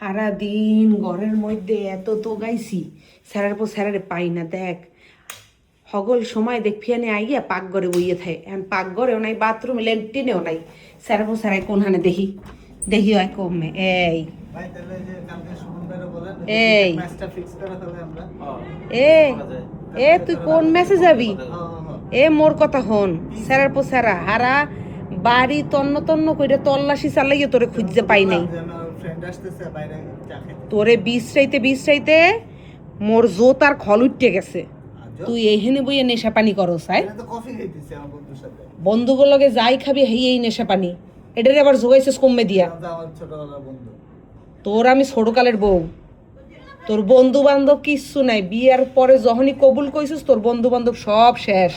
সারাদিন ঘরের মধ্যে এত তো গাইছি, স্যারের পর স্যারের পাই না। দেখ হগল সময় দেখফিয়ানে আইয়া পাকঘরে বইয়ে থাকে, এখন পাকঘরেও নাই, বাথরুমে ল্যান্টিনেও নাই। স্যারের পর স্যারাই কোনখানে দেখি দেখি হয় কমে। এই এই এ তুই কোন ম্যাসে যাবি? এ মোর কথা হন, স্যারের পর স্যারা হারা বাড়ি তন্ন তন্ন কইরে তল্লাশি চালাইয়া তোরে খুঁজতে পাই নাই। তোরে বিশ্রাইতে মোর জোত আর খল উঠতে গেছে। তুই এইখানে বইয়ে নেশা পানি করস? বন্ধুগুলোর লগে যাই খাবি হেই এই নেশা পানি, এটারে আবার জোগাইছিস কমে দিয়া। তোর আমি ছোটকালের বউ, তোর বন্ধু বান্ধব কিচ্ছু নাই। বিয়ার পরে যখনই কবুল কইছিস তোর বন্ধু বান্ধব সব শেষ।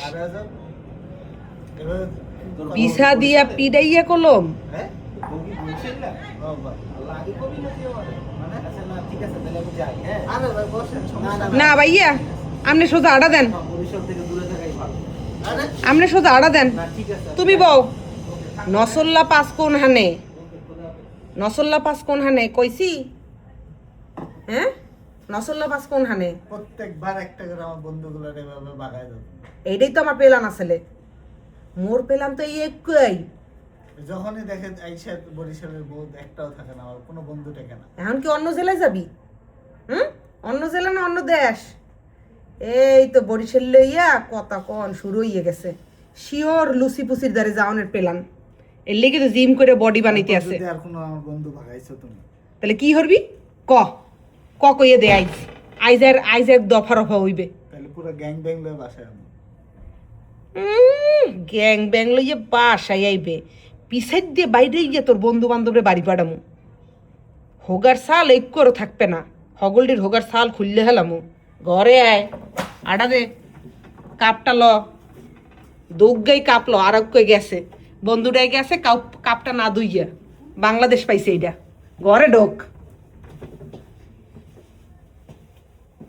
পিছা দিয়া পিডাইয়া কলম। না ভাইয়া, আপনি সোজা আড়া দেন, আপনি সোজা আড়া দেন। তুমি বউ নসল্লা পাস কোন হানে, নসল্লা পাস কোন হানে কইছি? হ্যাঁ নসল্লা পাস কোন হানে? প্রত্যেকবার একটা করে আমার বন্ধুগুলোর এভাবে বাগায় দাও। এইটাই তো আমার পেলান আসলে, মোর পেলাম তো এই একই। যখনই দেখে আইসা বরিশালের বউ একটাও থাকে না, আমার কোনো বন্ধু থাকে না। এখন কি অন্য জেলায় যাবি? অন্য জেলা না অন্য দেশ? এই তো বরিশাল লইয়া কথা কন শুরু হইয়া গেছে। শিওর লুসি পুসির দ্বারে যাওয়ানের পেলান, এর লেগে তো জিম করে বডি বানাইতে আছে। আর কোনো আমার বন্ধু ভাগাইছো তুমি? তাহলে কি হরবি ক ক কইয়ে দে। আইজ এক দফা রফা হইবে। তাহলে পুরো গ্যাং ব্যাং লয়ে বাসায় আমি। গ্যাং ব্যাং লইয়ে বাসায় আইবে, পিছাই দিয়ে বাইরে গিয়ে তোর বন্ধু বান্ধবরে বাড়ি পাঠামু। হোগার সাল এক করে থাকবে না, হগলডির হোগার সাল খুললে হেলামু। ঘরে আয়, আটা দে, কাপটা ল। দৌগাই কাপ ল, আর কই গেছে বন্ধুটাই গেছে কাপটা না দুইয়া, বাংলাদেশ পাইছে এইটা। ঘরে ঢোক।